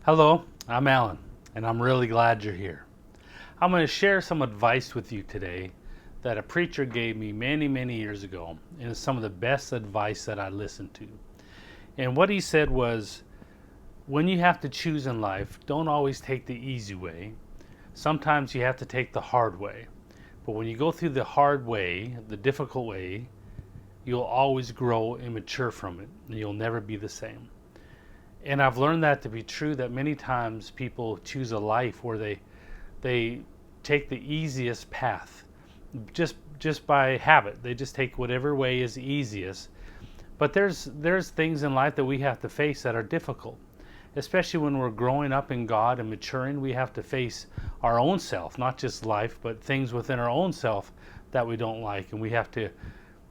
Hello, I'm Alan, and I'm really glad you're here. I'm going to share some advice with you today that a preacher gave me many, many years ago, and it's some of the best advice that I listened to. And what he said was, when you have to choose in life, don't always take the easy way. Sometimes you have to take the hard way. But when you go through the hard way, the difficult way, you'll always grow and mature from it, and you'll never be the same. And I've learned that to be true, that many times people choose a life where they take the easiest path just by habit. They just take whatever way is easiest. But there's things in life that we have to face that are difficult. Especially when we're growing up in God and maturing, we have to face our own self, not just life, but things within our own self that we don't like, and we have to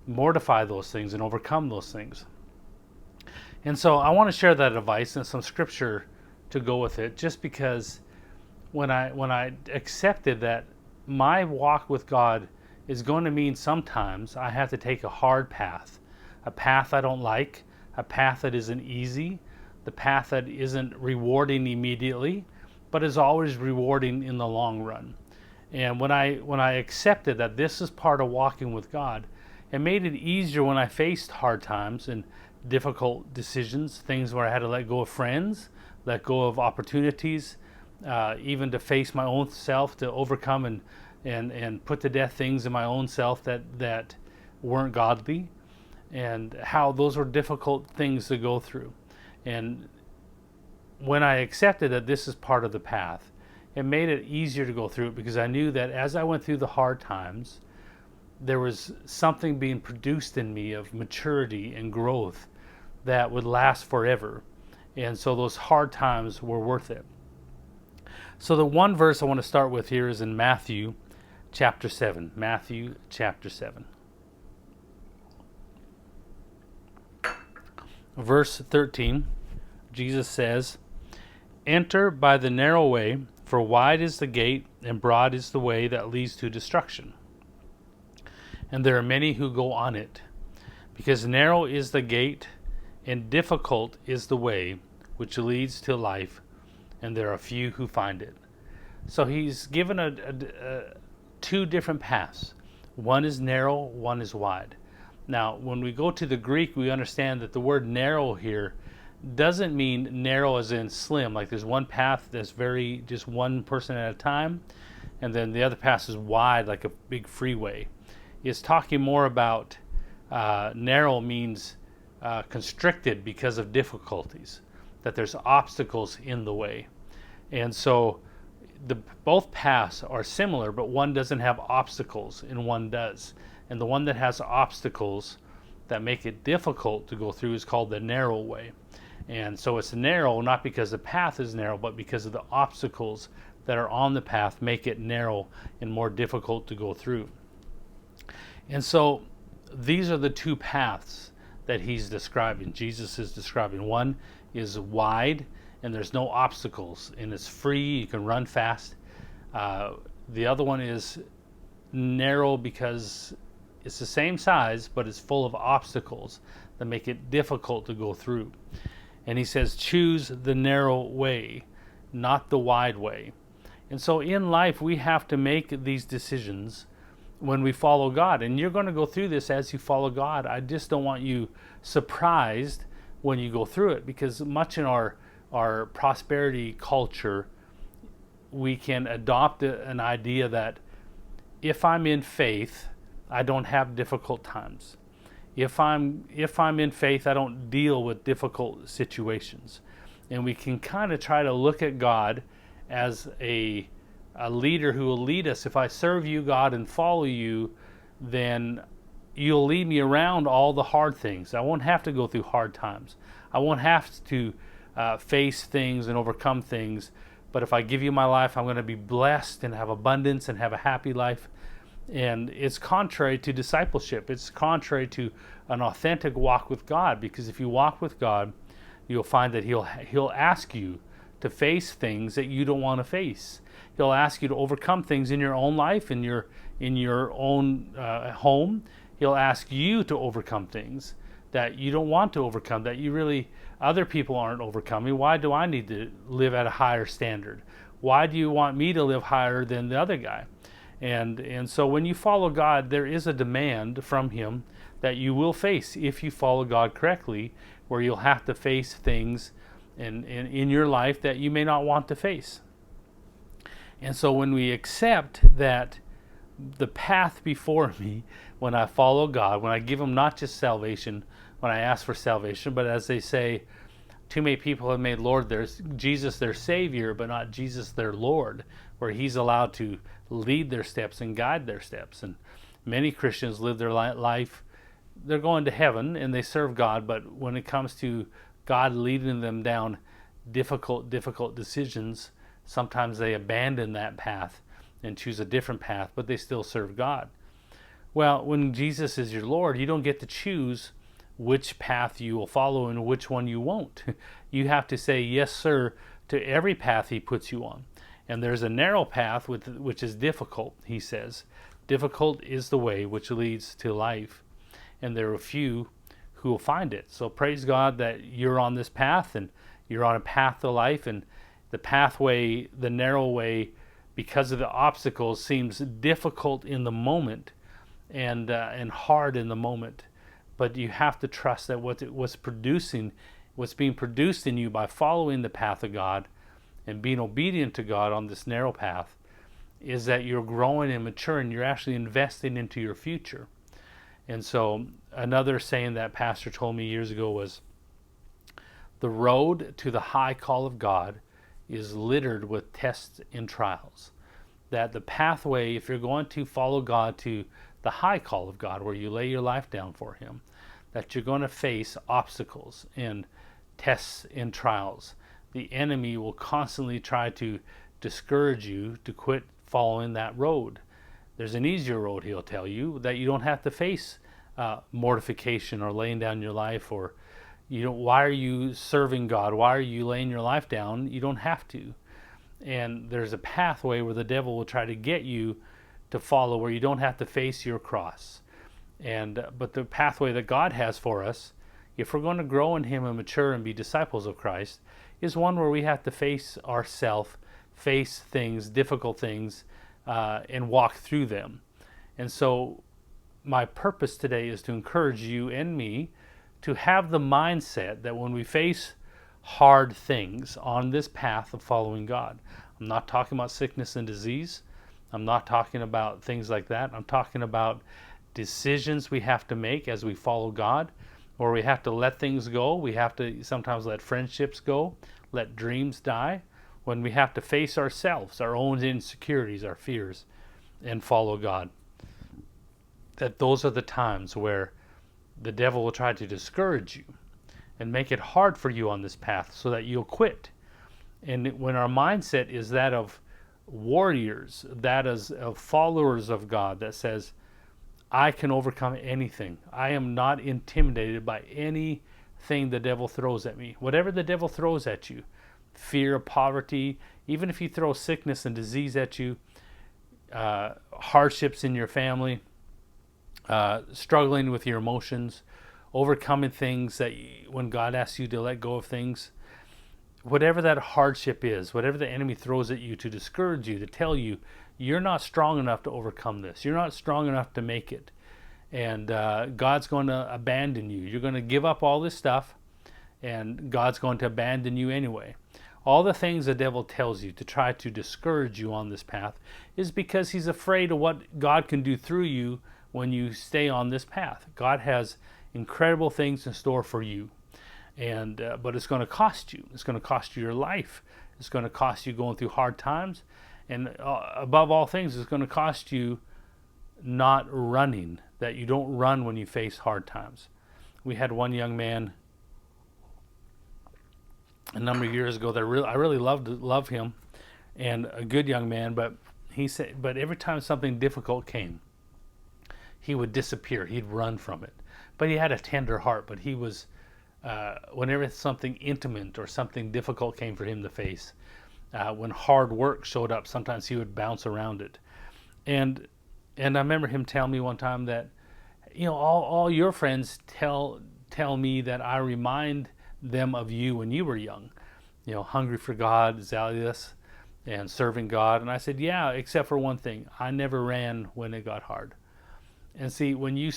mortify those things and overcome those things. And so I want to share that advice and some scripture to go with it, just because when I accepted that my walk with God is going to mean sometimes I have to take a hard path, a path I don't like, a path that isn't easy, the path that isn't rewarding immediately, but is always rewarding in the long run. And when I accepted that this is part of walking with God, it made it easier when I faced hard times and difficult decisions, things where I had to let go of friends, let go of opportunities, even to face my own self, to overcome and put to death things in my own self that weren't godly, and how those were difficult things to go through. And when I accepted that this is part of the path, it made it easier to go through it, because I knew that as I went through the hard times, there was something being produced in me of maturity and growth that would last forever. And so those hard times were worth it. So the one verse I want to start with here is in Matthew chapter 7. Matthew chapter 7. Verse 13, Jesus says, "Enter by the narrow way, for wide is the gate and broad is the way that leads to destruction. And there are many who go on it. Because narrow is the gate and difficult is the way which leads to life, and there are few who find it." So he's given two different paths. One is narrow, one is wide. Now, when we go to the Greek, we understand that the word narrow here doesn't mean narrow as in slim, like there's one path that's very just one person at a time, and then the other path is wide, like a big freeway. It's talking more about narrow means constricted because of difficulties, that there's obstacles in the way. And so both paths are similar, but one doesn't have obstacles and one does. And the one that has obstacles that make it difficult to go through is called the narrow way. And so it's narrow not because the path is narrow, but because of the obstacles that are on the path make it narrow and more difficult to go through. And so these are the two paths that he's describing, Jesus is describing. One is wide and there's no obstacles and it's free, you can run fast. The other one is narrow because it's the same size, but it's full of obstacles that make it difficult to go through. And he says, choose the narrow way, not the wide way. And so in life, we have to make these decisions when we follow God. And you're going to go through this as you follow God. I just don't want you surprised when you go through it, because much in our prosperity culture, we can adopt an idea that if I'm in faith, I don't have difficult times. If I'm in faith, I don't deal with difficult situations. And we can kind of try to look at God as a leader who will lead us. If I serve you, God, and follow you, then you'll lead me around all the hard things. I won't have to go through hard times. I won't have to face things and overcome things. But if I give you my life, I'm going to be blessed and have abundance and have a happy life. And it's contrary to discipleship. It's contrary to an authentic walk with God, because if you walk with God, you'll find that He'll ask you to face things that you don't want to face. He'll ask you to overcome things in your own life, in your own home. He'll ask you to overcome things that you don't want to overcome, that you really, other people aren't overcoming. Why do I need to live at a higher standard? Why do you want me to live higher than the other guy? And so when you follow God, there is a demand from him that you will face if you follow God correctly, where you'll have to face things in your life that you may not want to face. And so when we accept that the path before me, when I follow God, when I give him not just salvation, when I ask for salvation, but as they say, too many people have made Jesus their Savior, but not Jesus their Lord, where he's allowed to lead their steps and guide their steps. And many Christians live their life, they're going to heaven and they serve God, but when it comes to God leading them down difficult decisions, sometimes they abandon that path and choose a different path, but they still serve God. Well, when Jesus is your Lord, you don't get to choose which path you will follow and which one you won't. You have to say yes, sir, to every path he puts you on. And there's a narrow path which is difficult, he says. Difficult is the way which leads to life, and there are few who will find it. So praise God that you're on this path, and you're on a path to life, and the pathway, the narrow way, because of the obstacles, seems difficult in the moment and hard in the moment. But you have to trust that what's being produced in you by following the path of God and being obedient to God on this narrow path is that you're growing and maturing. You're actually investing into your future. And so another saying that pastor told me years ago was, the road to the high call of God is littered with tests and trials. That the pathway, if you're going to follow God to the high call of God, where you lay your life down for him, that you're going to face obstacles and tests and trials. The enemy will constantly try to discourage you to quit following that road. There's an easier road, he'll tell you, that you don't have to face mortification or laying down your life, or why are you serving God? Why are you laying your life down? You don't have to. And there's a pathway where the devil will try to get you to follow, where you don't have to face your cross. But the pathway that God has for us, if we're going to grow in him and mature and be disciples of Christ, is one where we have to face ourselves, face things, difficult things, and walk through them. And so my purpose today is to encourage you and me to have the mindset that when we face hard things on this path of following God, I'm not talking about sickness and disease, I'm not talking about things like that, I'm talking about decisions we have to make as we follow God, or we have to let things go. We have to sometimes let friendships go, let dreams die, when we have to face ourselves, our own insecurities, our fears, and follow God. That those are the times where the devil will try to discourage you and make it hard for you on this path so that you'll quit. And when our mindset is that of warriors, that is of followers of God, that says, I can overcome anything. I am not intimidated by anything the devil throws at me. Whatever the devil throws at you, fear, poverty, even if he throws sickness and disease at you, hardships in your family, struggling with your emotions, overcoming things that when God asks you to let go of things, whatever that hardship is, whatever the enemy throws at you to discourage you, to tell you, you're not strong enough to overcome this. You're not strong enough to make it. And God's going to abandon you. You're going to give up all this stuff, and God's going to abandon you anyway. All the things the devil tells you to try to discourage you on this path is because he's afraid of what God can do through you when you stay on this path. God has incredible things in store for you. But it's going to cost you. It's going to cost you your life. It's going to cost you going through hard times. And above all things, it's going to cost you not running, that you don't run when you face hard times. We had one young man a number of years ago that I really love him, and a good young man, but he said, but every time something difficult came, he would disappear. He'd run from it. But he had a tender heart, but he was, whenever something intimate or something difficult came for him to face, when hard work showed up, sometimes he would bounce around it. And I remember him telling me one time that, all your friends tell tell me that I remind them of you when you were young, hungry for God, zealous, and serving God. And I said, yeah, except for one thing. I never ran when it got hard. And see, when you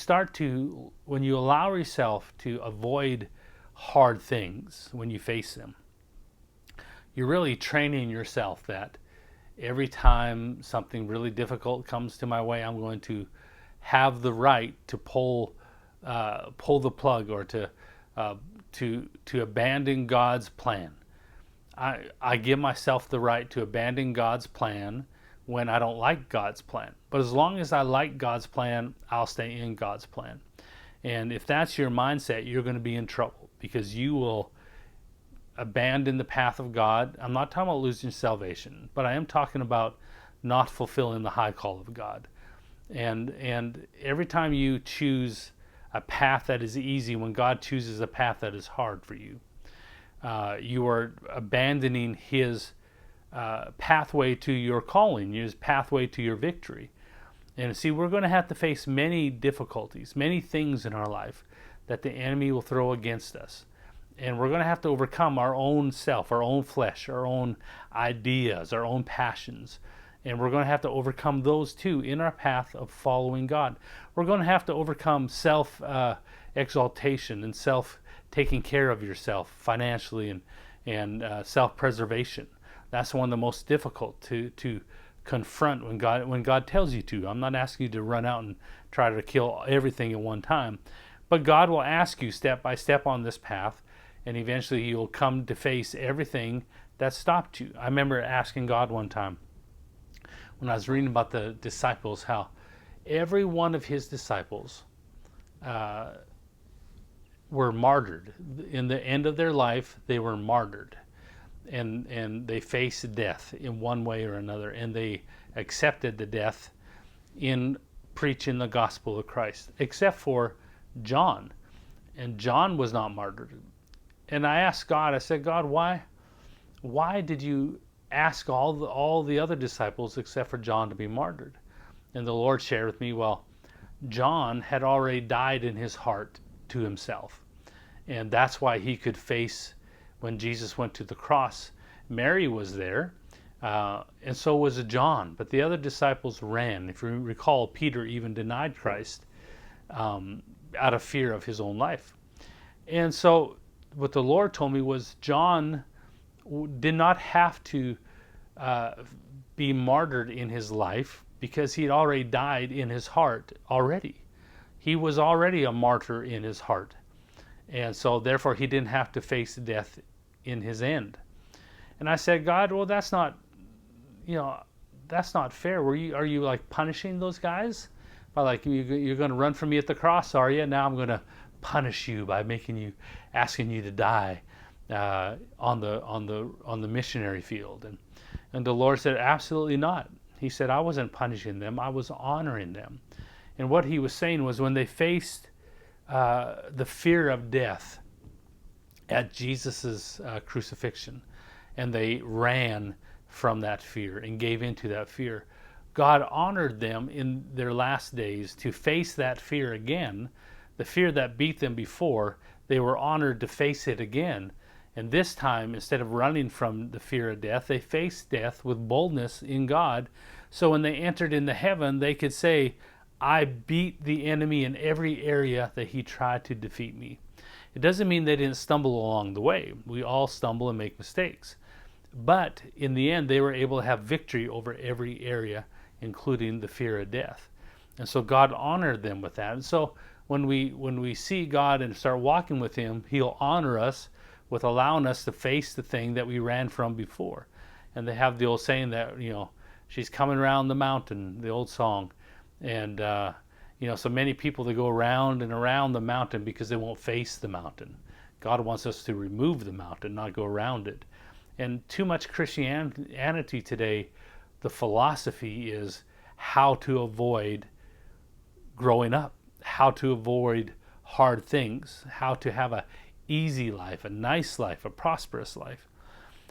allow yourself to avoid hard things when you face them, you're really training yourself that every time something really difficult comes to my way, I'm going to have the right to pull the plug, or to abandon God's plan. I give myself the right to abandon God's plan when I don't like God's plan. But as long as I like God's plan, I'll stay in God's plan. And if that's your mindset, you're going to be in trouble, because you will abandon the path of God. I'm not talking about losing salvation, but I am talking about not fulfilling the high call of God. And every time you choose a path that is easy when God chooses a path that is hard for you, you are abandoning his pathway to your calling, his pathway to your victory. And see, we're going to have to face many difficulties, many things in our life that the enemy will throw against us. And we're going to have to overcome our own self, our own flesh, our own ideas, our own passions. And we're going to have to overcome those too in our path of following God. We're going to have to overcome self-exaltation and taking care of yourself financially, and self-preservation. That's one of the most difficult to confront when God tells you to. I'm not asking you to run out and try to kill everything at one time, but God will ask you step by step on this path, and eventually you'll come to face everything that stopped you. I remember asking God one time when I was reading about the disciples, how every one of his disciples were martyred. In the end of their life, they were martyred. And they faced death in one way or another. And they accepted the death in preaching the gospel of Christ, except for John. And John was not martyred. And I asked God, I said, God, why did you ask all the other disciples except for John to be martyred? And the Lord shared with me, well, John had already died in his heart to himself. And that's why he could face, when Jesus went to the cross, Mary was there, and so was John. But the other disciples ran. If you recall, Peter even denied Christ out of fear of his own life. And so what the Lord told me was John did not have to be martyred in his life, because he had already died in his heart already. He was already a martyr in his heart. And so therefore he didn't have to face death in his end. And I said, God, well, that's not fair. Are you like punishing those guys? By like, you're going to run from me at the cross, are you? Now I'm going to punish you by asking you to die on the missionary field. And the Lord said, absolutely not. He said, I wasn't punishing them, I was honoring them. And what he was saying was, when they faced the fear of death at Jesus' crucifixion, and they ran from that fear and gave into that fear, God honored them in their last days to face that fear again. The fear that beat them before, they were honored to face it again. And this time, instead of running from the fear of death, they faced death with boldness in God. So when they entered into heaven, they could say, I beat the enemy in every area that he tried to defeat me. It doesn't mean they didn't stumble along the way. We all stumble and make mistakes. But in the end, they were able to have victory over every area, including the fear of death. And so God honored them with that. And so when we see God and start walking with him, he'll honor us with allowing us to face the thing that we ran from before. And they have the old saying that, she's coming around the mountain, the old song. And, so many people, they go around and around the mountain because they won't face the mountain. God wants us to remove the mountain, not go around it. And too much Christianity today, the philosophy is how to avoid growing up, how to avoid hard things, how to have a easy life, a nice life, a prosperous life.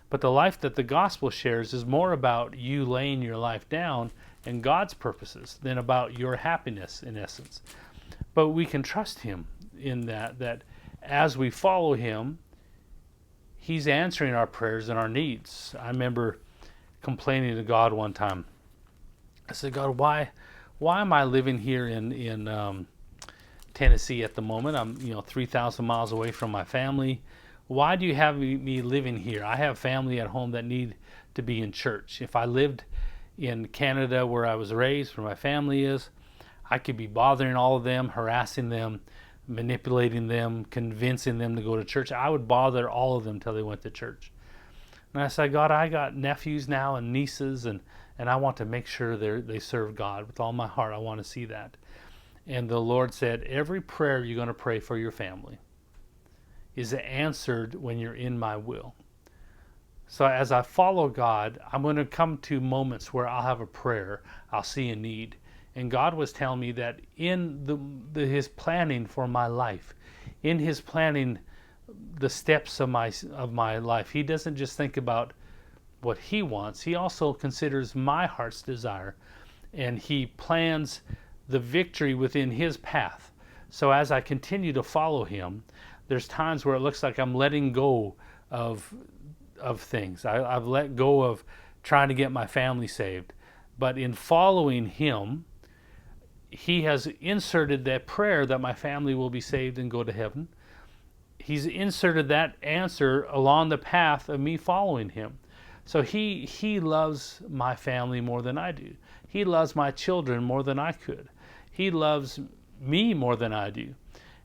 But the life that the gospel shares is more about you laying your life down and God's purposes than about your happiness, in essence. But we can trust him in that as we follow him, he's answering our prayers and our needs. I remember complaining to God one time. I said, God, why am I living here in Tennessee at the moment? I'm 3,000 miles away from my family. Why do you have me living here? I have family at home that need to be in church. If I lived in Canada where I was raised, where my family is, I could be bothering all of them, harassing them, manipulating them, convincing them to go to church. I would bother all of them until they went to church. And I said, God, I got nephews now and nieces, and I want to make sure they serve God with all my heart. I want to see that. And the Lord said, every prayer you're going to pray for your family is answered when you're in my will. So as I follow God, I'm going to come to moments where I'll have a prayer, I'll see a need. And God was telling me that in his planning for my life, in his planning the steps of my life, he doesn't just think about what he wants, he also considers my heart's desire, and he plans the victory within his path. So as I continue to follow him, there's times where it looks like I'm letting go of things. I've let go of trying to get my family saved. But in following him, he has inserted that prayer that my family will be saved and go to heaven. He's inserted that answer along the path of me following him. So he loves my family more than I do. He loves my children more than I could. He loves me more than I do.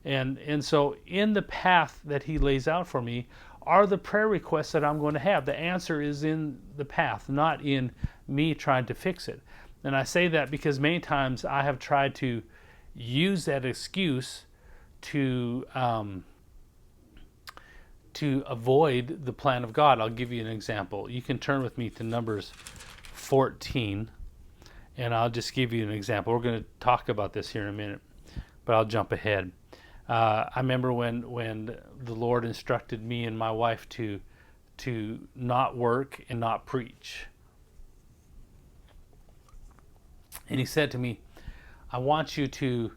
And so in the path that he lays out for me are the prayer requests that I'm going to have. The answer is in the path, not in me trying to fix it. And I say that because many times I have tried to use that excuse to avoid the plan of God. I'll give you an example. You can turn with me to Numbers 14, and I'll just give you an example. We're going to talk about this here in a minute, but I'll jump ahead. I remember when the Lord instructed me and my wife to not work and not preach. And he said to me, I want you to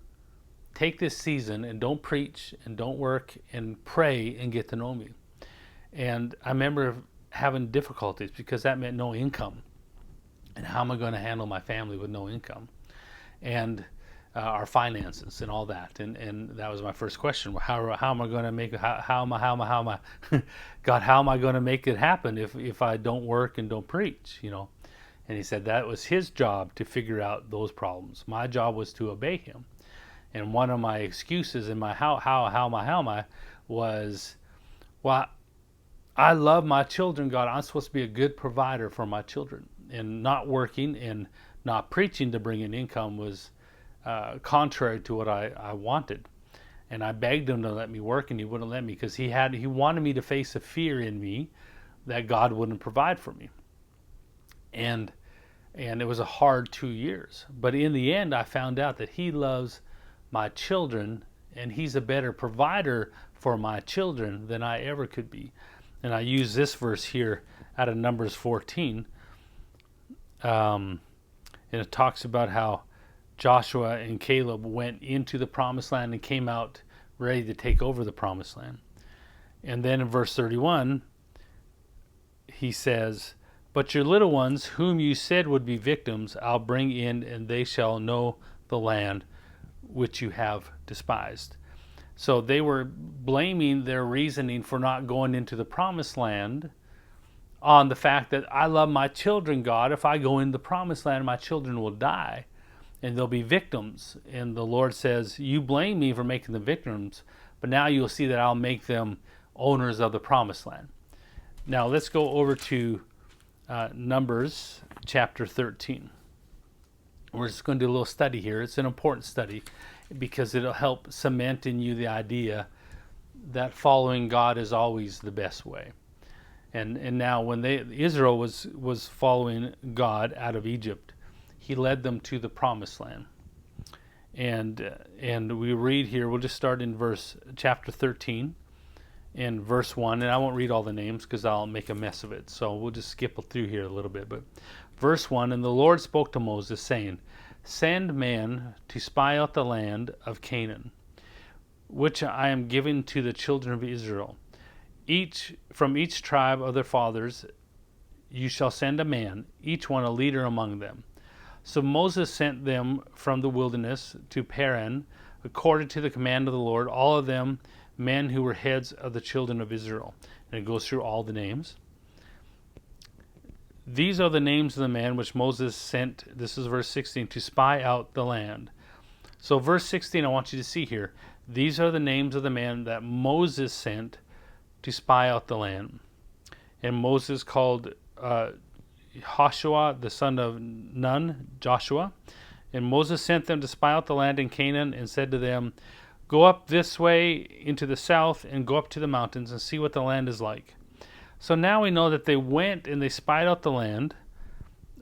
take this season and don't preach and don't work and pray and get to know me. And I remember having difficulties because that meant no income. And how am I going to handle my family with no income? And our finances and all that. And that was my first question. How am I going to make it? How am I God, how am I going to make it happen if I don't work and don't preach, And he said that was his job to figure out those problems. My job was to obey him. And one of my excuses in my how am I was, well, I love my children, God. I'm supposed to be a good provider for my children. And not working and not preaching to bring in income was contrary to what I wanted. And I begged him to let me work, and he wouldn't let me because he wanted me to face a fear in me that God wouldn't provide for me. And it was a hard 2 years. But in the end, I found out that he loves my children, and he's a better provider for my children than I ever could be. And I use this verse here out of Numbers 14. And it talks about how Joshua and Caleb went into the promised land and came out ready to take over the promised land. And then in verse 31, he says, but your little ones, whom you said would be victims, I'll bring in, and they shall know the land which you have despised. So they were blaming their reasoning for not going into the promised land on the fact that I love my children, God. If I go in the promised land, my children will die and they'll be victims. And the Lord says, you blame me for making them victims, but now you'll see that I'll make them owners of the promised land. Now let's go over to Numbers chapter 13. We're just going to do a little study here. It's an important study because it'll help cement in you the idea that following God is always the best way. And now when Israel was following God out of Egypt, he led them to the promised land. And we read here, we'll just start in chapter 13 in verse 1, and I won't read all the names because I'll make a mess of it. So we'll just skip through here a little bit. But verse 1, and the Lord spoke to Moses, saying, send men to spy out the land of Canaan, which I am giving to the children of Israel. From each tribe of their fathers you shall send a man, each one a leader among them. So Moses sent them from the wilderness to Paran, according to the command of the Lord, all of them men who were heads of the children of Israel. And it goes through all the names. These are the names of the men which Moses sent, this is verse 16, to spy out the land. So verse 16, I want you to see here. These are the names of the men that Moses sent to spy out the land. And Moses called Joshua, the son of Nun, Joshua. And Moses sent them to spy out the land in Canaan and said to them, go up this way into the south and go up to the mountains and see what the land is like. So now we know that they went and they spied out the land.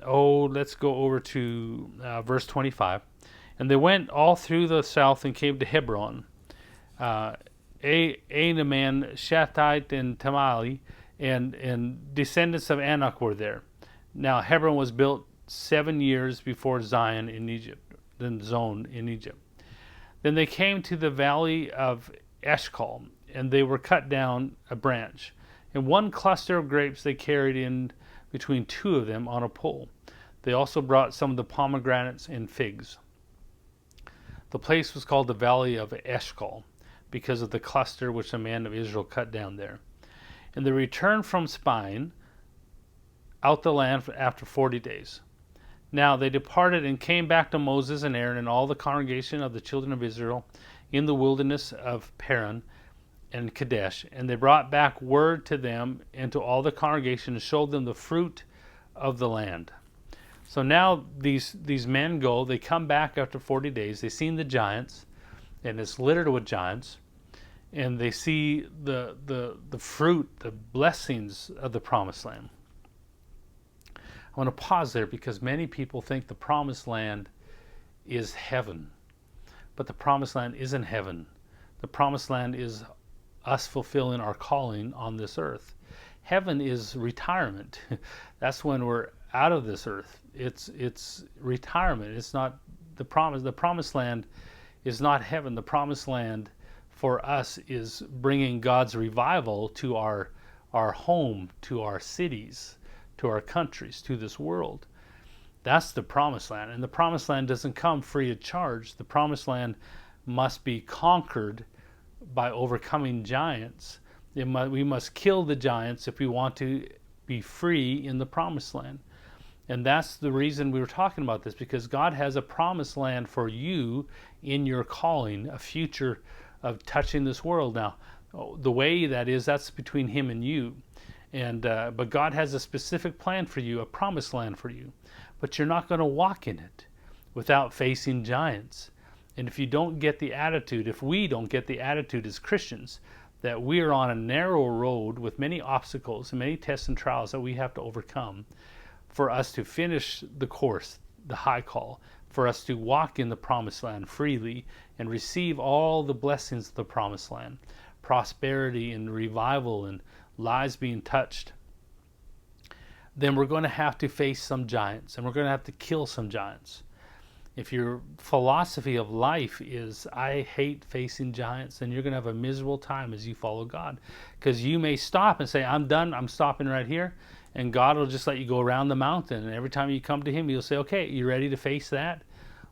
Oh, let's go over to verse 25. And they went all through the south and came to Hebron. Anaman, Shattite, and Tamali, and descendants of Anak were there. Now Hebron was built 7 years before Zion in Egypt, then Zon in Egypt. Then they came to the valley of Eshcol, and they were cut down a branch. And one cluster of grapes they carried in between two of them on a pole. They also brought some of the pomegranates and figs. The place was called the Valley of Eshcol, because of the cluster which the man of Israel cut down there. And they returned from spying out the land after 40 days. Now they departed and came back to Moses and Aaron and all the congregation of the children of Israel in the wilderness of Paran and Kadesh. And they brought back word to them and to all the congregation and showed them the fruit of the land. So now these men go, they come back after 40 days, they've seen the giants, and it's littered with giants, and they see the fruit, the blessings of the promised land. I want to pause there because many people think the promised land is heaven, but the promised land isn't heaven. The promised land is us fulfilling our calling on this earth. Heaven is retirement. That's when we're out of this earth. It's retirement. It's not the promise. The promised land is not heaven. The promised land for us is bringing God's revival to our home, to our cities, to our countries, to this world. That's the promised land. And the promised land doesn't come free of charge. The promised land must be conquered by overcoming giants. We must kill the giants if we want to be free in the promised land. And that's the reason we were talking about this, because God has a promised land for you in your calling, a future of touching this world. Now, the way that's between Him and you. But God has a specific plan for you, a promised land for you. But you're not going to walk in it without facing giants. And if you don't get the attitude, if we don't get the attitude as Christians, that we are on a narrow road with many obstacles and many tests and trials that we have to overcome for us to finish the course, the high call, for us to walk in the promised land freely and receive all the blessings of the promised land, prosperity and revival and lives being touched, then we're going to have to face some giants and we're going to have to kill some giants. If your philosophy of life is, I hate facing giants, then you're going to have a miserable time as you follow God. Because you may stop and say, I'm done, I'm stopping right here. And God will just let you go around the mountain. And every time you come to Him, He'll say, okay, you ready to face that?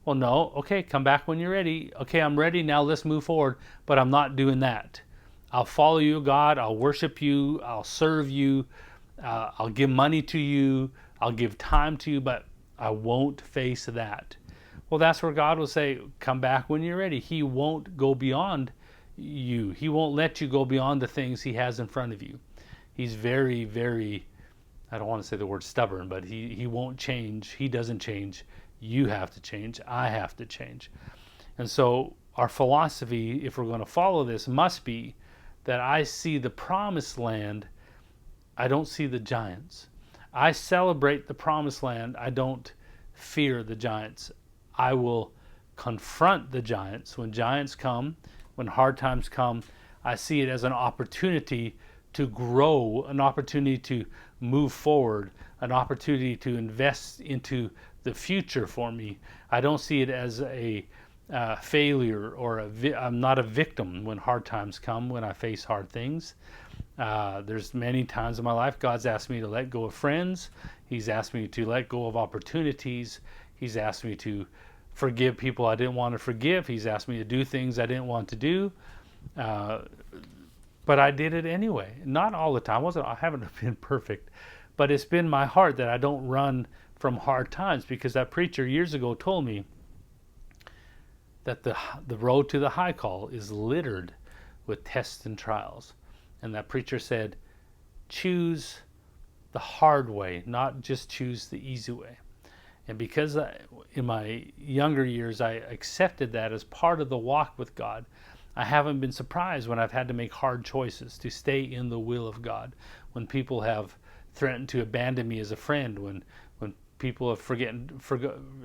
Well, no. Okay, come back when you're ready. Okay, I'm ready. Now let's move forward. But I'm not doing that. I'll follow you, God. I'll worship you. I'll serve you. I'll give money to you. I'll give time to you. But I won't face that. Well, that's where God will say, come back when you're ready. He won't go beyond you. He won't let you go beyond the things He has in front of you. He's very, very, I don't want to say the word stubborn, but he won't change. He doesn't change. You have to change. I have to change. And so our philosophy, if we're going to follow this, must be that I see the promised land. I don't see the giants. I celebrate the promised land. I don't fear the giants. I will confront the giants. When giants come, when hard times come, I see it as an opportunity to grow, an opportunity to move forward, an opportunity to invest into the future for me. I don't see it as a failure, or I'm not a victim when hard times come, when I face hard things. There's many times in my life God's asked me to let go of friends. He's asked me to let go of opportunities. He's asked me to forgive people I didn't want to forgive. He's asked me to do things I didn't want to do. But I did it anyway. Not all the time. I haven't been perfect. But it's been my heart that I don't run from hard times, because that preacher years ago told me that the road to the high call is littered with tests and trials. And that preacher said, choose the hard way, not just choose the easy way. And because in my younger years I accepted that as part of the walk with God, I haven't been surprised when I've had to make hard choices to stay in the will of God. When people have threatened to abandon me as a friend, when people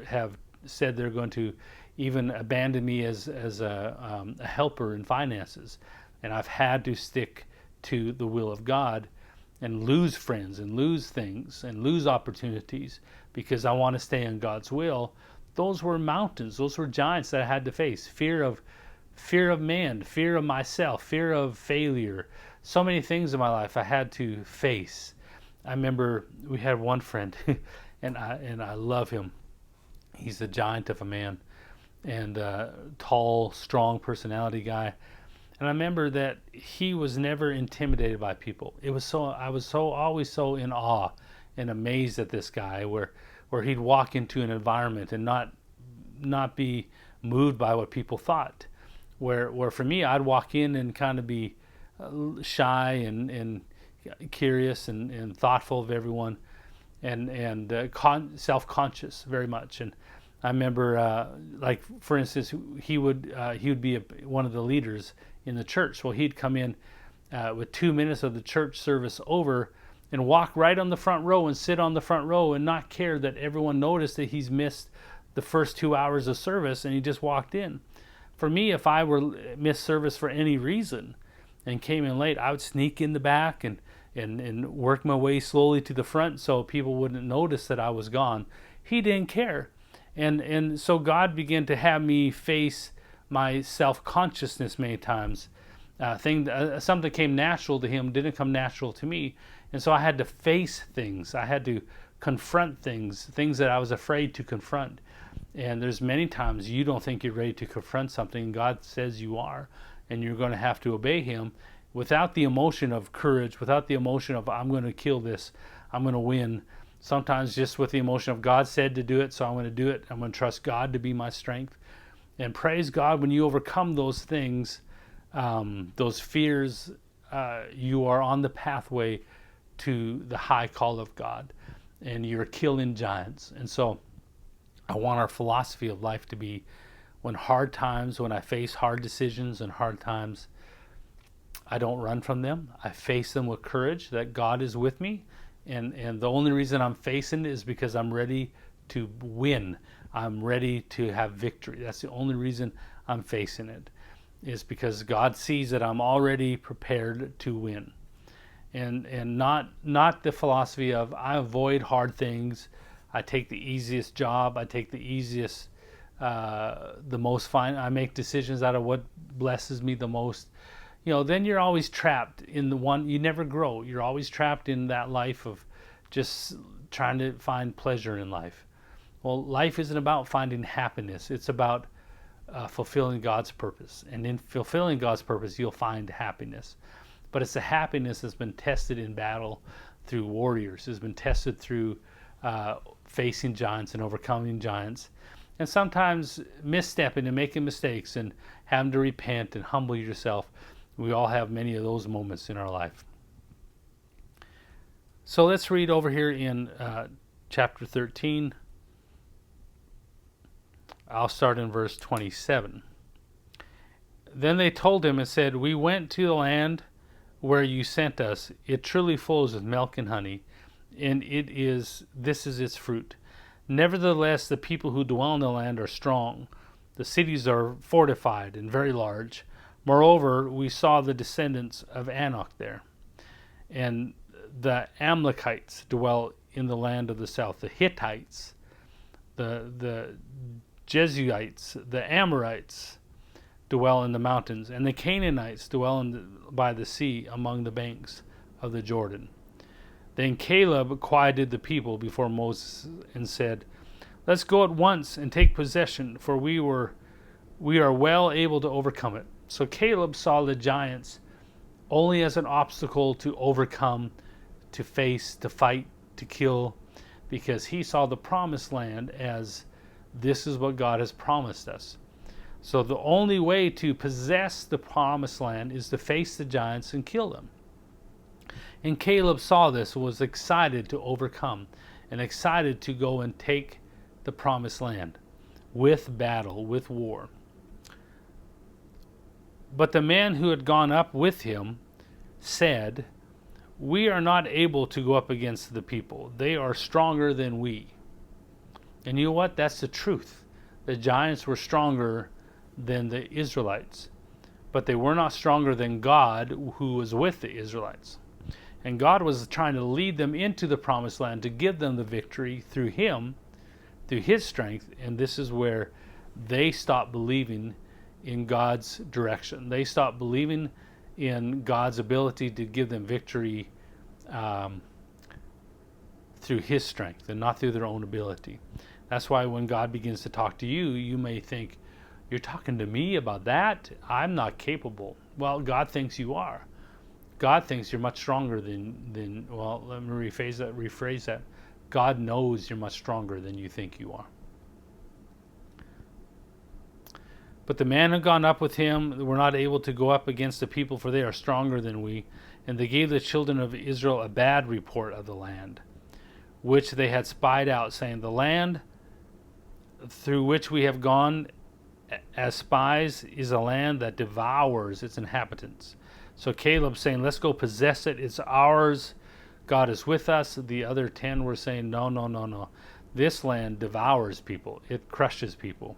have said they're going to even abandon me as a helper in finances, and I've had to stick to the will of God and lose friends and lose things and lose opportunities because I want to stay in God's will. Those were mountains. Those were giants that I had to face. Fear of man, fear of myself, fear of failure. So many things in my life I had to face. I remember we had one friend, and I love him. He's a giant of a man, and tall, strong personality guy. And I remember that he was never intimidated by people. I was always so in awe and amazed at this guy, where he'd walk into an environment and not be moved by what people thought. Where for me, I'd walk in and kind of be shy and curious and thoughtful of everyone, and self-conscious very much. And I remember, like for instance, he would be one of the leaders in the church. Well, he'd come in with 2 minutes of the church service over and walk right on the front row and sit on the front row and not care that everyone noticed that he's missed the first 2 hours of service, and he just walked in. For me, if I were missed service for any reason and came in late, I would sneak in the back and work my way slowly to the front so people wouldn't notice that I was gone. He didn't care. And so God began to have me face my self-consciousness many times. Something came natural to him, didn't come natural to me. And so I had to face things. I had to confront things that I was afraid to confront. And there's many times you don't think you're ready to confront something. God says you are, and you're going to have to obey him without the emotion of courage, without the emotion of I'm going to kill this, I'm going to win. Sometimes just with the emotion of God said to do it, so I'm going to do it. I'm going to trust God to be my strength. And praise God, when you overcome those things, those fears, you are on the pathway to the high call of God, and you're killing giants. And so I want our philosophy of life to be, when I face hard decisions and hard times, I don't run from them. I face them with courage that God is with me. And the only reason I'm facing it is because I'm ready to win. I'm ready to have victory. That's the only reason I'm facing it, is because God sees that I'm already prepared to win. And not the philosophy of I avoid hard things. I take the easiest job. I take the easiest, the most fine. I make decisions out of what blesses me the most. Then you're always trapped in the one, you never grow. You're always trapped in that life of just trying to find pleasure in life. Well, life isn't about finding happiness. It's about fulfilling God's purpose. And in fulfilling God's purpose, you'll find happiness. But it's a happiness that's been tested in battle through warriors. It's been tested through facing giants and overcoming giants. And sometimes misstepping and making mistakes and having to repent and humble yourself. We all have many of those moments in our life. So let's read over here in chapter 13. I'll start in verse 27. Then they told him and said, "We went to the land where you sent us. It truly flows with milk and honey, and this is its fruit. Nevertheless, the people who dwell in the land are strong. The cities are fortified and very large. Moreover, we saw the descendants of Anak there. And the Amalekites dwell in the land of the south. The Hittites, the Jebusites, the Amorites dwell in the mountains, and the Canaanites dwell by the sea among the banks of the Jordan. Then Caleb quieted the people before Moses and said, "Let's go at once and take possession, for we are well able to overcome it." So Caleb saw the giants only as an obstacle to overcome, to face, to fight, to kill, because he saw the promised land as this is what God has promised us. So the only way to possess the promised land is to face the giants and kill them. And Caleb saw this and was excited to overcome and excited to go and take the promised land with battle, with war. But the man who had gone up with him said, "We are not able to go up against the people. They are stronger than we." And you know what? That's the truth. The giants were stronger than the Israelites, but they were not stronger than God, who was with the Israelites. And God was trying to lead them into the promised land to give them the victory through him, through his strength. And this is where they stopped believing in God's direction. They stopped believing in God's ability to give them victory through his strength and not through their own ability. That's why when God begins to talk to you, you may think, "You're talking to me about that? I'm not capable." Well, God thinks you are. God thinks you're much stronger than well, let me rephrase that. God knows you're much stronger than you think you are. But the man had gone up with him. Were not able to go up against the people, for they are stronger than we. And they gave the children of Israel a bad report of the land, which they had spied out, saying, "The land through which we have gone as spies is a land that devours its inhabitants." So Caleb saying, "Let's go possess it. It's ours. God is with us." The other 10 were saying, "No, no, no, no. This land devours people. It crushes people.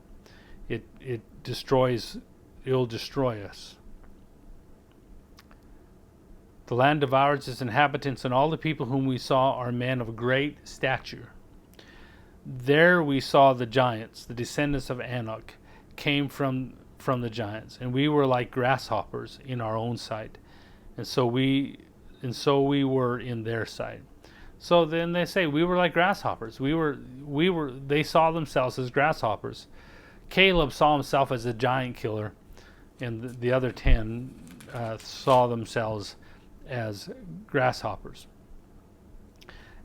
It destroys. It'll destroy us. The land devours its inhabitants, and all the people whom we saw are men of great stature. There we saw the giants, the descendants of Anak, came from the giants, and we were like grasshoppers in our own sight, and so we were in their sight." So then they say, we were like grasshoppers. They saw themselves as grasshoppers. Caleb saw himself as a giant killer, and the other 10 saw themselves as grasshoppers.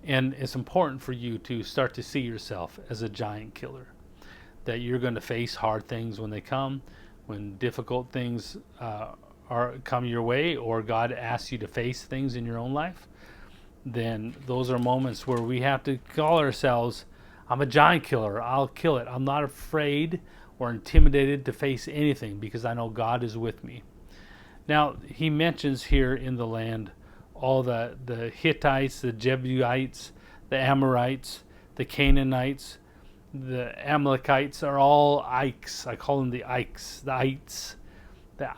And it's important for you to start to see yourself as a giant killer, that you're going to face hard things when they come, when difficult things come your way, or God asks you to face things in your own life. Then those are moments where we have to call ourselves, "I'm a giant killer. I'll kill it. I'm not afraid or intimidated to face anything because I know God is with me." Now, he mentions here in the land all the Hittites, the Jebusites, the Amorites, the Canaanites, the Amalekites are all Ikes. I call them the Ikes, the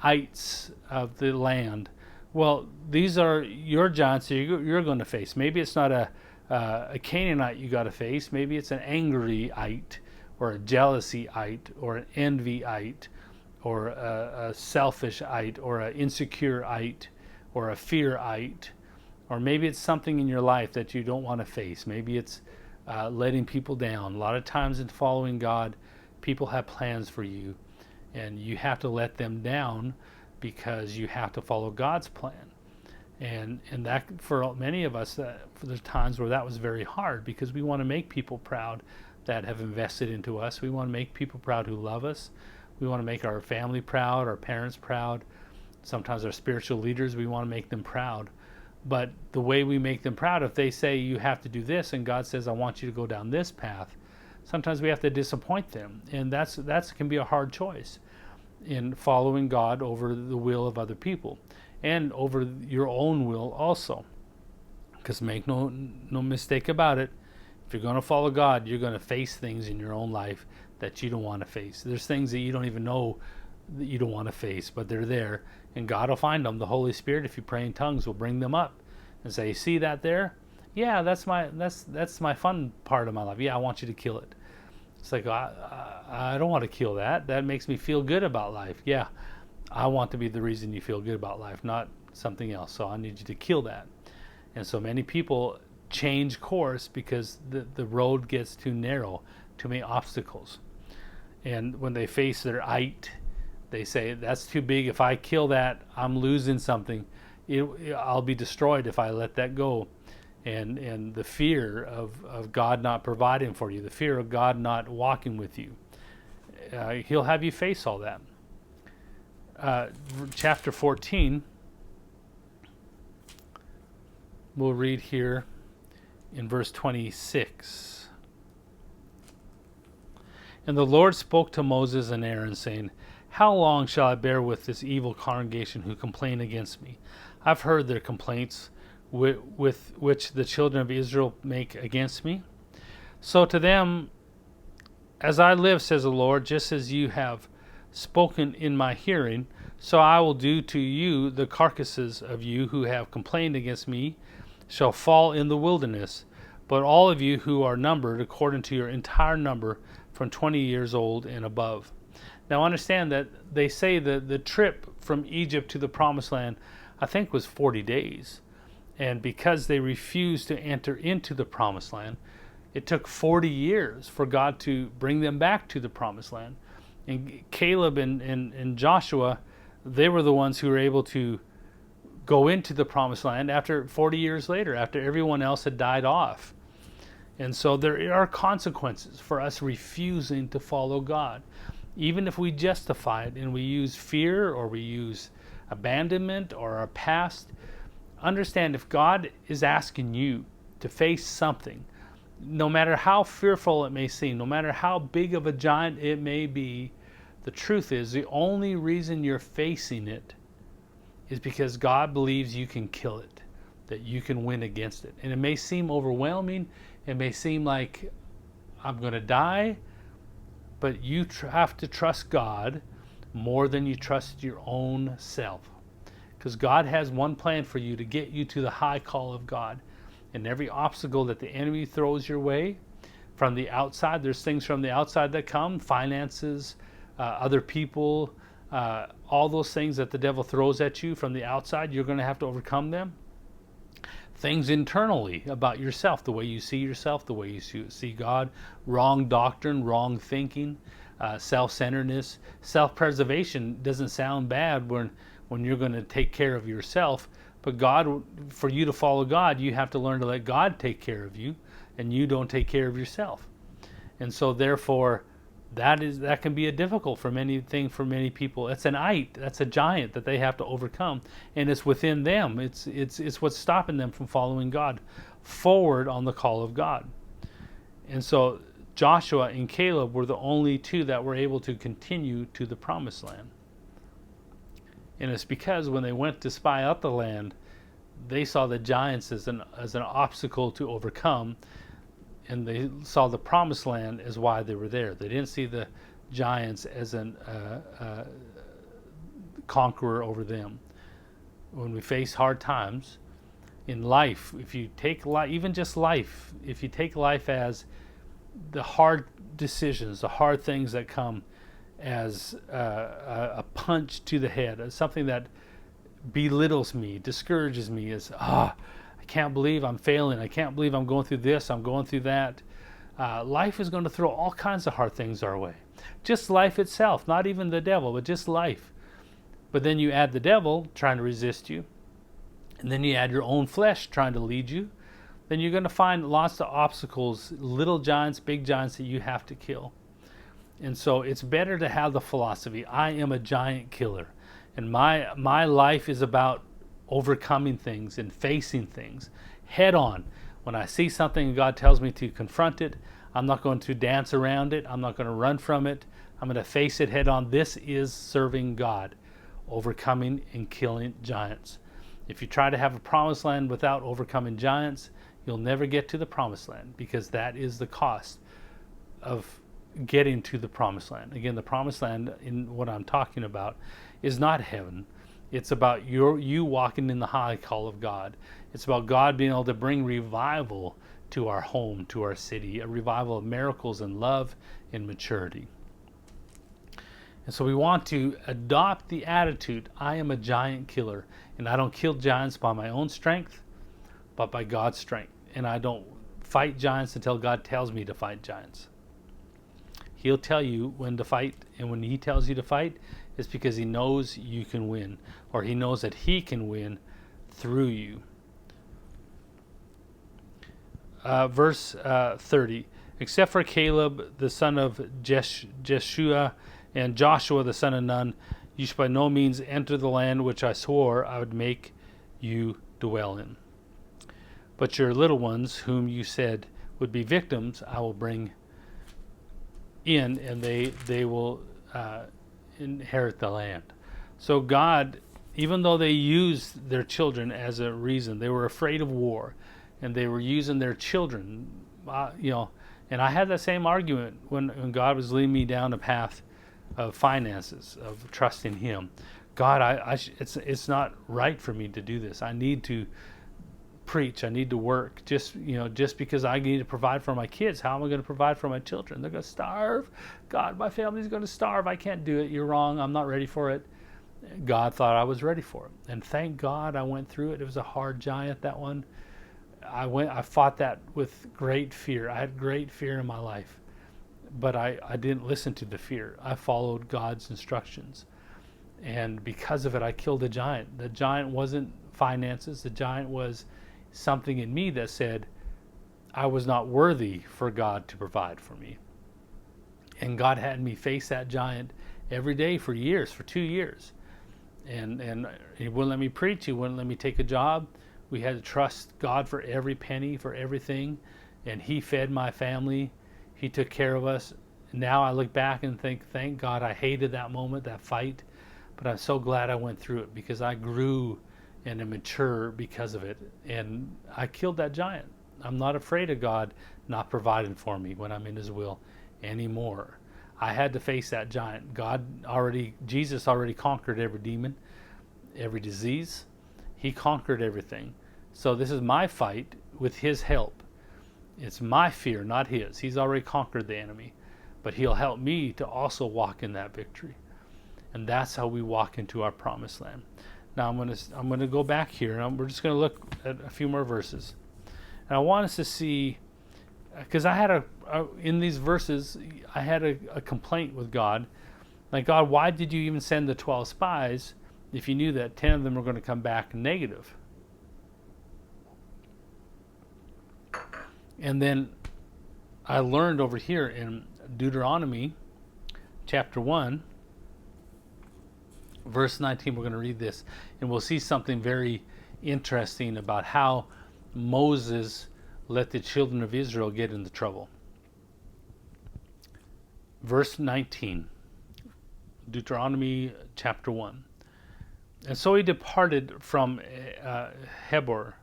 ites of the land. Well, these are your giants that you're going to face. Maybe it's not a Canaanite you got to face. Maybe it's an angry-ite, or a jealousy-ite, or an envy-ite, or a selfish-ite, or an insecure-ite, or a fear-ite. Or maybe it's something in your life that you don't want to face. Maybe it's letting people down. A lot of times in following God, people have plans for you, and you have to let them down because you have to follow God's plan. And that, for many of us, for the times where that was very hard, because we want to make people proud that have invested into us. We want to make people proud who love us. We want to make our family proud, our parents proud. Sometimes our spiritual leaders, we want to make them proud. But the way we make them proud, if they say you have to do this and God says I want you to go down this path, sometimes we have to disappoint them. And that's can be a hard choice in following God over the will of other people and over your own will also. Because make no mistake about it, if you're going to follow God, you're going to face things in your own life that you don't want to face. There's things that you don't even know that you don't want to face, but they're there, and God will find them. The Holy Spirit, if you pray in tongues, will bring them up and say, "See that there? Yeah, that's my fun part of my life. Yeah, I want you to kill it." It's like, I don't want to kill that. That makes me feel good about life. Yeah, I want to be the reason you feel good about life, not something else. So I need you to kill that. And so many people change course because the road gets too narrow, too many obstacles. And when they face their ite, they say, that's too big. If I kill that, I'm losing something. I'll be destroyed if I let that go. And the fear of God not providing for you, the fear of God not walking with you, he'll have you face all that. Chapter 14, we'll read here in verse 26. And the Lord spoke to Moses and Aaron, saying, how long shall I bear with this evil congregation who complain against me? I've heard their complaints with which the children of Israel make against me. So to them, as I live, says the Lord, just as you have spoken in my hearing, so I will do to you. The carcasses of you who have complained against me shall fall in the wilderness, but all of you who are numbered according to your entire number from 20 years old and above. Now understand that they say that the trip from Egypt to the Promised Land, I think, was 40 days. And because they refused to enter into the Promised Land, it took 40 years for God to bring them back to the Promised Land. And Caleb and Joshua, they were the ones who were able to go into the Promised Land after 40 years later, after everyone else had died off. And so there are consequences for us refusing to follow God. Even if we justify it and we use fear or we use abandonment or our past, understand, if God is asking you to face something, no matter how fearful it may seem, no matter how big of a giant it may be, the truth is the only reason you're facing it is because God believes you can kill it, that you can win against it. And it may seem overwhelming, it may seem like I'm going to die, but you have to trust God more than you trust your own self. Because God has one plan for you to get you to the high call of God. And every obstacle that the enemy throws your way from the outside, there's things from the outside that come, finances, other people, all those things that the devil throws at you from the outside, you're going to have to overcome them. Things internally about yourself, the way you see yourself, the way you see God, wrong doctrine, wrong thinking, self-centeredness. Self-preservation doesn't sound bad when you're going to take care of yourself, but God, for you to follow God, you have to learn to let God take care of you, and you don't take care of yourself. And so therefore, that can be a difficult for many people. It's that's a giant that they have to overcome, and it's within them. It's what's stopping them from following God forward on the call of God. And so Joshua and Caleb were the only two that were able to continue to the Promised Land. And it's because when they went to spy out the land, they saw the giants as an obstacle to overcome, and they saw the Promised Land as why they were there. They didn't see the giants as an conqueror over them. When we face hard times in life, if you take life, even just life, if you take life as the hard decisions, the hard things that come as a punch to the head, as something that belittles me, discourages me, as I can't believe I'm failing, I can't believe I'm going through this, I'm going through that. Life is going to throw all kinds of hard things our way. Just life itself, not even the devil, but just life. But then you add the devil trying to resist you, and then you add your own flesh trying to lead you, then you're going to find lots of obstacles, little giants, big giants that you have to kill. And so it's better to have the philosophy, I am a giant killer. And my life is about overcoming things and facing things head on. When I see something and God tells me to confront it, I'm not going to dance around it. I'm not going to run from it. I'm going to face it head on. This is serving God, overcoming and killing giants. If you try to have a promised land without overcoming giants, you'll never get to the promised land, because that is the cost of getting to the promised land. Again, the promised land, in what I'm talking about, is not heaven. It's about you walking in the high call of God. It's about God being able to bring revival to our home, to our city, a revival of miracles and love and maturity. And so we want to adopt the attitude, I am a giant killer, and I don't kill giants by my own strength, but by God's strength. And I don't fight giants until God tells me to fight giants. He'll tell you when to fight, and when he tells you to fight, it's because he knows you can win, or he knows that he can win through you. Verse 30, except for Caleb, the son of Jeshua, and Joshua, the son of Nun, you shall by no means enter the land which I swore I would make you dwell in. But your little ones, whom you said would be victims, I will bring in, and they will inherit the land. So God, even though they used their children as a reason, they were afraid of war, and they were using their children, and I had that same argument when God was leading me down a path of finances, of trusting him. God, it's not right for me to do this. I need to preach. I need to work. Just because I need to provide for my kids, how am I going to provide for my children? They're going to starve. God, my family's going to starve. I can't do it. You're wrong. I'm not ready for it. God thought I was ready for it. And thank God I went through it. It was a hard giant, that one. I fought that with great fear. I had great fear in my life. But I didn't listen to the fear. I followed God's instructions. And because of it, I killed a giant. The giant wasn't finances. The giant was something in me that said I was not worthy for God to provide for me. And God had me face that giant every day for years, for 2 years. And he wouldn't let me preach. He wouldn't let me take a job. We had to trust God for every penny, for everything. And he fed my family. He took care of us. Now I look back and think, thank God I hated that moment, that fight. But I'm so glad I went through it, because I grew and am mature because of it. And I killed that giant. I'm not afraid of God not providing for me when I'm in his will anymore. I had to face that giant. Jesus already conquered every demon, every disease. He conquered everything. So this is my fight with his help. It's my fear, not his. He's already conquered the enemy. But he'll help me to also walk in that victory. And that's how we walk into our promised land. Now I'm going to go back here, and we're just going to look at a few more verses. And I want us to see, because I had in these verses, I had a complaint with God. Like, God, why did you even send the 12 spies if you knew that 10 of them were going to come back negative? And then I learned over here in Deuteronomy chapter 1, verse 19, we're going to read this, and we'll see something very interesting about how Moses let the children of Israel get into trouble. Verse 19, Deuteronomy chapter 1. And so he departed from Hebor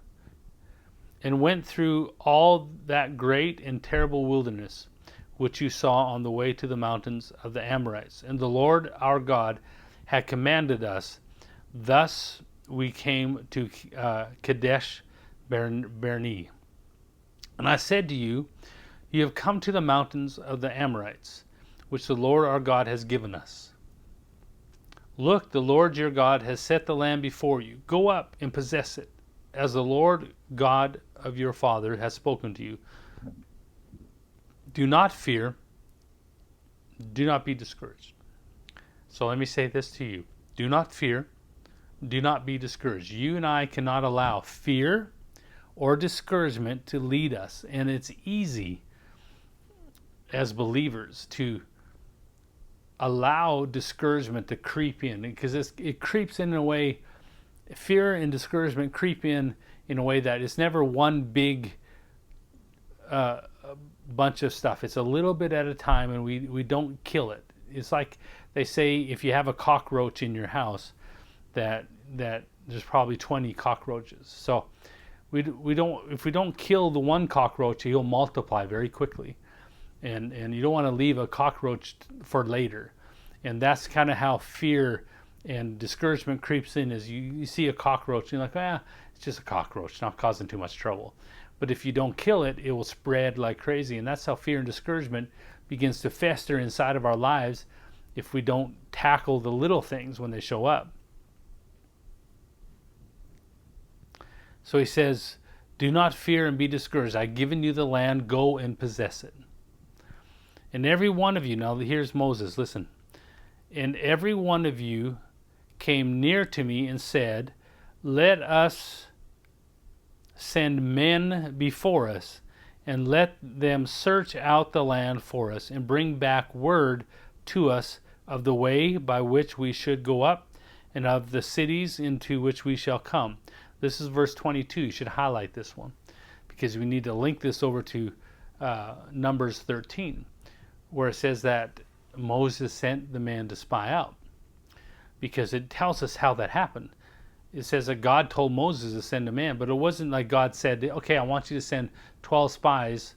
and went through all that great and terrible wilderness which you saw on the way to the mountains of the Amorites. And the Lord our God had commanded us. Thus we came to Kadesh Barnea. And I said to you, you have come to the mountains of the Amorites, which the Lord our God has given us. Look, the Lord your God has set the land before you. Go up and possess it, as the Lord God of your father has spoken to you. Do not fear. Do not be discouraged. So let me say this to you. Do not fear. Do not be discouraged. You and I cannot allow fear or discouragement to lead us. And it's easy as believers to allow discouragement to creep in, because it creeps in a way. Fear and discouragement creep in a way that it's never one big bunch of stuff. It's a little bit at a time, and we don't kill it. It's like they say, if you have a cockroach in your house, that there's probably 20 cockroaches. So if we don't kill the one cockroach, he'll multiply very quickly. And you don't want to leave a cockroach for later. And that's kind of how fear and discouragement creeps in, is you see a cockroach and you're like, it's just a cockroach, not causing too much trouble. But if you don't kill it, it will spread like crazy. And that's how fear and discouragement begins to fester inside of our lives if we don't tackle the little things when they show up. So he says, do not fear and be discouraged. I've given you the land, go and possess it. And every one of you, now here's Moses, listen. And every one of you came near to me and said, let us send men before us, and let them search out the land for us, and bring back word to us of the way by which we should go up, and of the cities into which we shall come. This is verse 22. You should highlight this one, because we need to link this over to Numbers 13, where it says that Moses sent the man to spy out, because it tells us how that happened. It says that God told Moses to send a man, but it wasn't like God said, okay, I want you to send 12 spies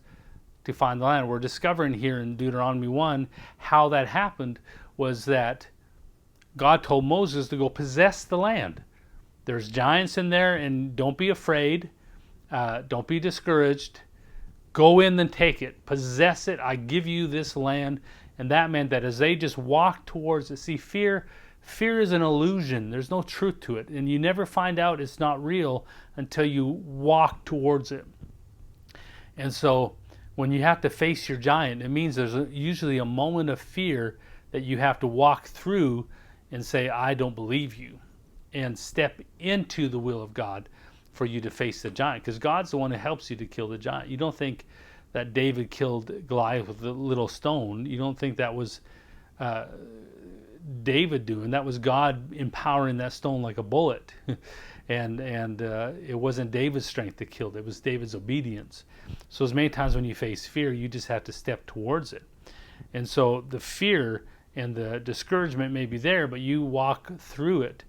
to find the land. We're discovering here in Deuteronomy 1 how that happened was that God told Moses to go possess the land. There's giants in there, and don't be afraid. Don't be discouraged. Go in and take it. Possess it. I give you this land. And that meant that as they just walked towards it, see, fear is an illusion. There's no truth to it. And you never find out it's not real until you walk towards it. And so when you have to face your giant, it means there's usually a moment of fear that you have to walk through and say, I don't believe you, and step into the will of God for you to face the giant, because God's the one who helps you to kill the giant. You don't think that David killed Goliath with a little stone. You don't think that was David doing. That was God empowering that stone like a bullet. and it wasn't David's strength that killed it. It was David's obedience. So as many times when you face fear, you just have to step towards it. And so the fear and the discouragement may be there, but you walk through it.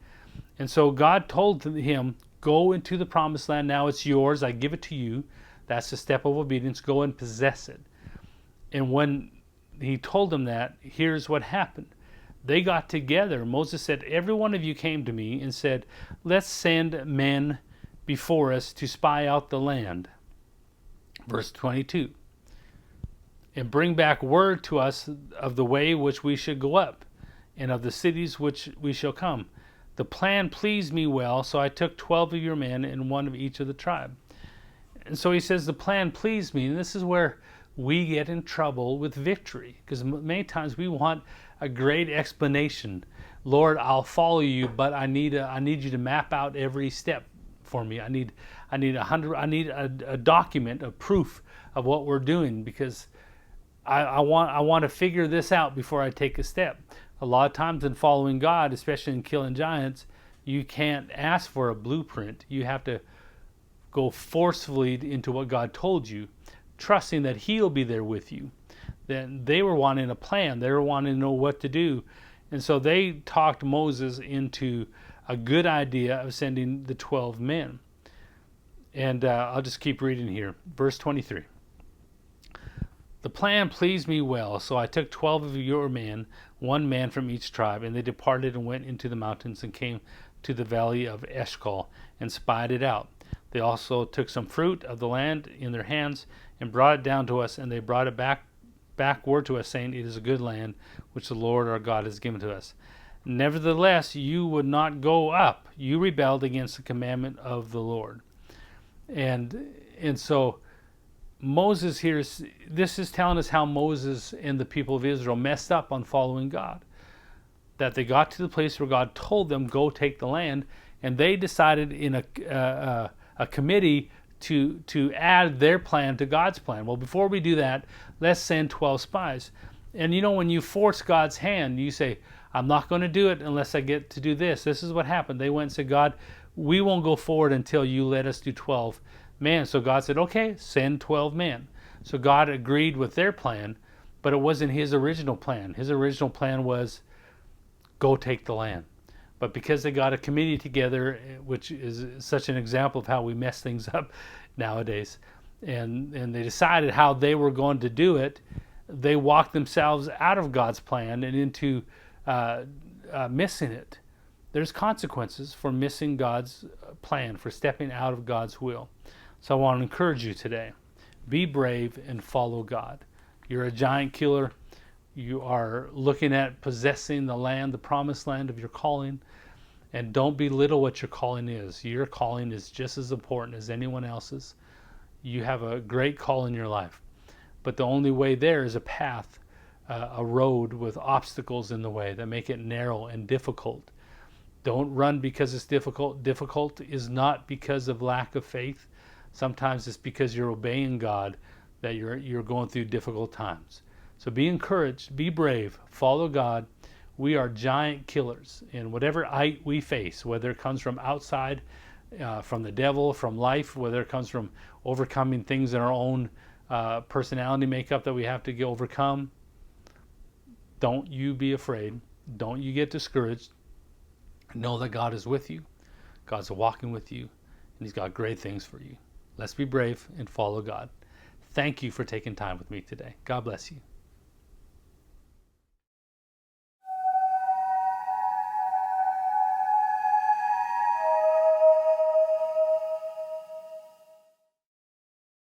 And so God told him, go into the promised land. Now it's yours. I give it to you. That's the step of obedience. Go and possess it. And when he told them that, here's what happened. They got together. Moses said, every one of you came to me and said, let's send men before us to spy out the land. Verse 22. And bring back word to us of the way which we should go up, and of the cities which we shall come. The plan pleased me well, so I took 12 of your men and one of each of the tribe. And so he says, the plan pleased me. And this is where we get in trouble with victory, because many times we want a great explanation. Lord, I'll follow you, but I need you to map out every step for me. I need a document, a proof of what we're doing, because I want to figure this out before I take a step. A lot of times in following God, especially in killing giants, you can't ask for a blueprint. You have to go forcefully into what God told you, trusting that He'll be there with you. Then they were wanting a plan. They were wanting to know what to do. And so they talked Moses into a good idea of sending the 12 men. And I'll just keep reading here. Verse 23. The plan pleased me well, so I took 12 of your men, one man from each tribe, and they departed and went into the mountains and came to the valley of Eshcol and spied it out. They also took some fruit of the land in their hands and brought it down to us, and they brought it back word to us, saying, it is a good land which the Lord our God has given to us. Nevertheless, you would not go up. You rebelled against the commandment of the Lord. And so Moses here, this is telling us how Moses and the people of Israel messed up on following God. That they got to the place where God told them, go take the land, and they decided in a committee to add their plan to God's plan. Well, before we do that, let's send 12 spies. And you know, when you force God's hand, you say, I'm not going to do it unless I get to do this. This is what happened. They went and said, God, we won't go forward until you let us do 12 men. So God said, okay, send 12 men. So God agreed with their plan, but it wasn't His original plan. His original plan was, go take the land. But because they got a committee together, which is such an example of how we mess things up nowadays, and they decided how they were going to do it, they walked themselves out of God's plan and into missing it. There's consequences for missing God's plan, for stepping out of God's will. So I want to encourage you today. Be brave and follow God. You're a giant killer. You are looking at possessing the land, the promised land of your calling. And don't belittle what your calling is. Your calling is just as important as anyone else's. You have a great call in your life. But the only way there is a path, a road with obstacles in the way that make it narrow and difficult. Don't run because it's difficult. Difficult is not because of lack of faith. Sometimes it's because you're obeying God that you're going through difficult times. So be encouraged, be brave, follow God. We are giant killers in whatever we face, whether it comes from outside, from the devil, from life, whether it comes from overcoming things in our own personality makeup that we have to overcome. Don't you be afraid. Don't you get discouraged. Know that God is with you. God's walking with you, and He's got great things for you. Let's be brave and follow God. Thank you for taking time with me today. God bless you.